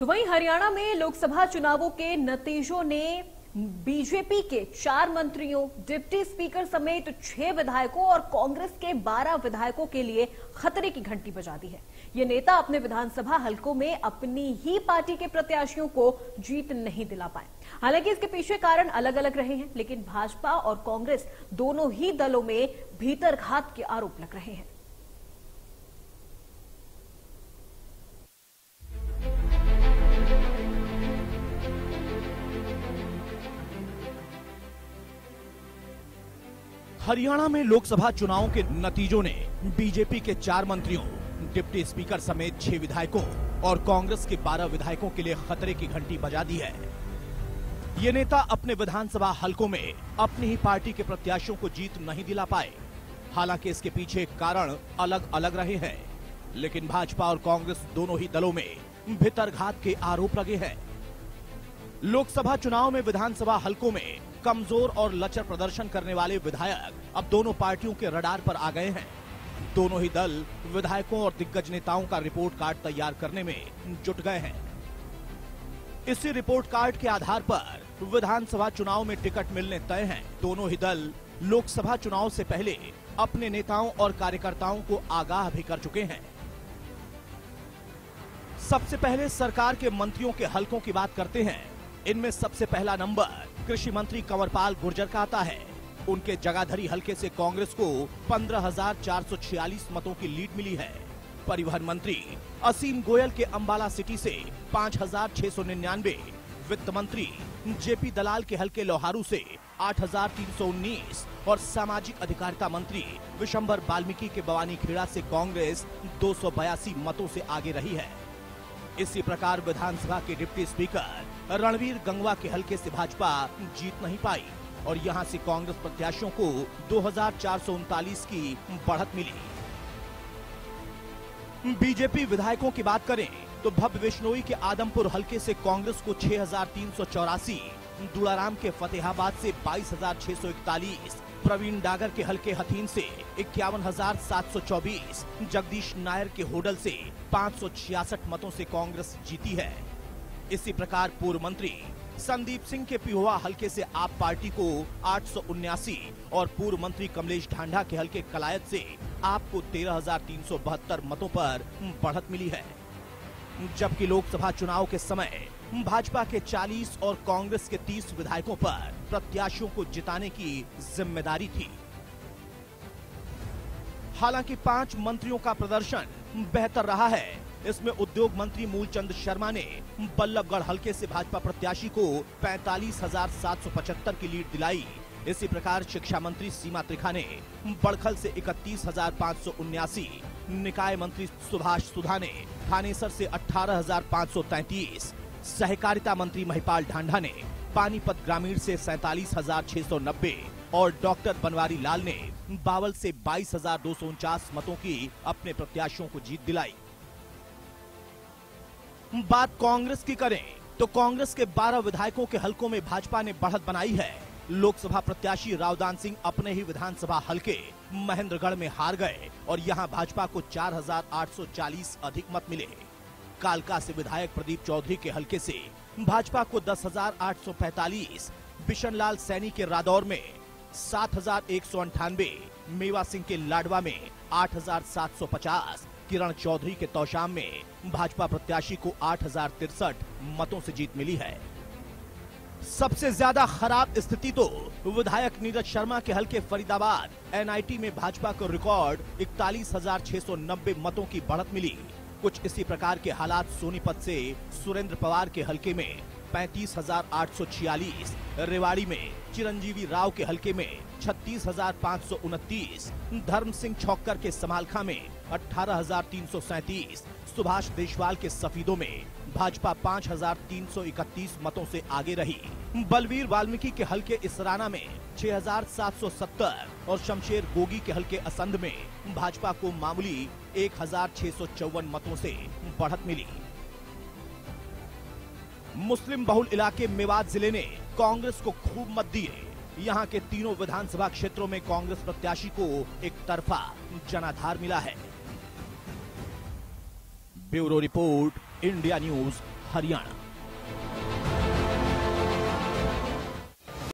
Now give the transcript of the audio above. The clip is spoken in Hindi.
तो वहीं हरियाणा में लोकसभा चुनावों के नतीजों ने बीजेपी के 4 मंत्रियों, डिप्टी स्पीकर समेत 6 विधायकों और कांग्रेस के 12 विधायकों के लिए खतरे की घंटी बजा दी है। ये नेता अपने विधानसभा हलकों में अपनी ही पार्टी के प्रत्याशियों को जीत नहीं दिला पाए। हालांकि इसके पीछे कारण अलग अलग रहे हैं, लेकिन भाजपा और कांग्रेस दोनों ही दलों में भीतरघात के आरोप लग रहे हैं। हरियाणा में लोकसभा चुनावों के नतीजों ने बीजेपी के 4 मंत्रियों, डिप्टी स्पीकर समेत 6 विधायकों और कांग्रेस के 12 विधायकों के लिए खतरे की घंटी बजा दी है। ये नेता अपने विधानसभा हलकों में अपनी ही पार्टी के प्रत्याशियों को जीत नहीं दिला पाए। हालांकि इसके पीछे कारण अलग अलग रहे हैं, लेकिन भाजपा और कांग्रेस दोनों ही दलों में भीतरघात के आरोप लगे हैं। लोकसभा चुनाव में विधानसभा हलकों में कमजोर और लचर प्रदर्शन करने वाले विधायक अब दोनों पार्टियों के रडार पर आ गए हैं। दोनों ही दल विधायकों और दिग्गज नेताओं का रिपोर्ट कार्ड तैयार करने में जुट गए हैं। इसी रिपोर्ट कार्ड के आधार पर विधानसभा चुनाव में टिकट मिलने तय हैं। दोनों ही दल लोकसभा चुनाव से पहले अपने नेताओं और कार्यकर्ताओं को आगाह भी कर चुके हैं। सबसे पहले सरकार के मंत्रियों के हलकों की बात करते हैं। इनमें सबसे पहला नंबर कृषि मंत्री कंवरपाल गुर्जर का आता है। उनके जगाधरी हलके से कांग्रेस को 15,446 मतों की लीड मिली है। परिवहन मंत्री असीम गोयल के अंबाला सिटी से 5,699, वित्त मंत्री जेपी दलाल के हलके लोहारू से 8,319 और सामाजिक अधिकारिता मंत्री विशंबर वाल्मीकि के बवानी खेड़ा से कांग्रेस 282 मतों से आगे रही है। इसी प्रकार विधानसभा के डिप्टी स्पीकर रणवीर गंगवा के हलके से भाजपा जीत नहीं पाई और यहां से कांग्रेस प्रत्याशियों को 2,439 की बढ़त मिली। बीजेपी विधायकों की बात करें तो भव्य बिश्नोई के आदमपुर हलके से कांग्रेस को 6,384, दुलाराम के फतेहाबाद से 22,641, प्रवीण डागर के हलके हथीन से 51,724, जगदीश नायर के होडल से 566 मतों से कांग्रेस जीती है। इसी प्रकार पूर्व मंत्री संदीप सिंह के पिहोवा हलके से आप पार्टी को 879 और पूर्व मंत्री कमलेश ढांढा के हलके कलायत से आपको 13,372 मतों पर बढ़त मिली है। जबकि लोकसभा चुनाव के समय भाजपा के 40 और कांग्रेस के 30 विधायकों पर प्रत्याशियों को जिताने की जिम्मेदारी थी। हालांकि 5 मंत्रियों का प्रदर्शन बेहतर रहा है। इसमें उद्योग मंत्री मूलचंद शर्मा ने बल्लभगढ़ हलके से भाजपा प्रत्याशी को 45,775 की लीड दिलाई। इसी प्रकार शिक्षा मंत्री सीमा त्रिखा ने बड़खल से 31,579, निकाय मंत्री सुभाष सुधा ने थानेसर से 18,533, सहकारिता मंत्री महिपाल ढांढा ने पानीपत ग्रामीण से 47,690 और डॉक्टर बनवारी लाल ने बावल से 22,249 मतों की अपने प्रत्याशियों को जीत दिलाई। बात कांग्रेस की करें तो कांग्रेस के 12 विधायकों के हलकों में भाजपा ने बढ़त बनाई है। लोकसभा प्रत्याशी रावदान सिंह अपने ही विधानसभा हलके महेंद्रगढ़ में हार गए और यहां भाजपा को 4,840 अधिक मत मिले। कालका से विधायक प्रदीप चौधरी के हलके से भाजपा को 10,845, बिशनलाल सैनी के रादौर में 7,198, मेवा सिंह के लाडवा में 8,750, किरण चौधरी के तौशाम में भाजपा प्रत्याशी को 8,063 मतों से जीत मिली है। सबसे ज्यादा खराब स्थिति तो विधायक नीरज शर्मा के हलके फरीदाबाद एनआईटी में भाजपा को रिकॉर्ड 41,690 मतों की बढ़त मिली। कुछ इसी प्रकार के हालात सोनीपत से सुरेंद्र पवार के हलके में 35,846, रेवाड़ी में चिरंजीवी राव के हलके में 36,529, धर्म सिंह छौक्कर के समालखा में 18,337, सुभाष देशवाल के सफीदों में भाजपा 5,331 मतों से आगे रही। बलवीर वाल्मीकि के हलके इसराना में 6,770 और शमशेर गोगी के हलके असंध में भाजपा को मामूली 1,654 मतों से बढ़त मिली। मुस्लिम बहुल इलाके मेवात जिले ने कांग्रेस को खूब मत दिए। यहां के तीनों विधानसभा क्षेत्रों में कांग्रेस प्रत्याशी को एक तरफा जनाधार मिला है। Bureau report, India news, Haryana.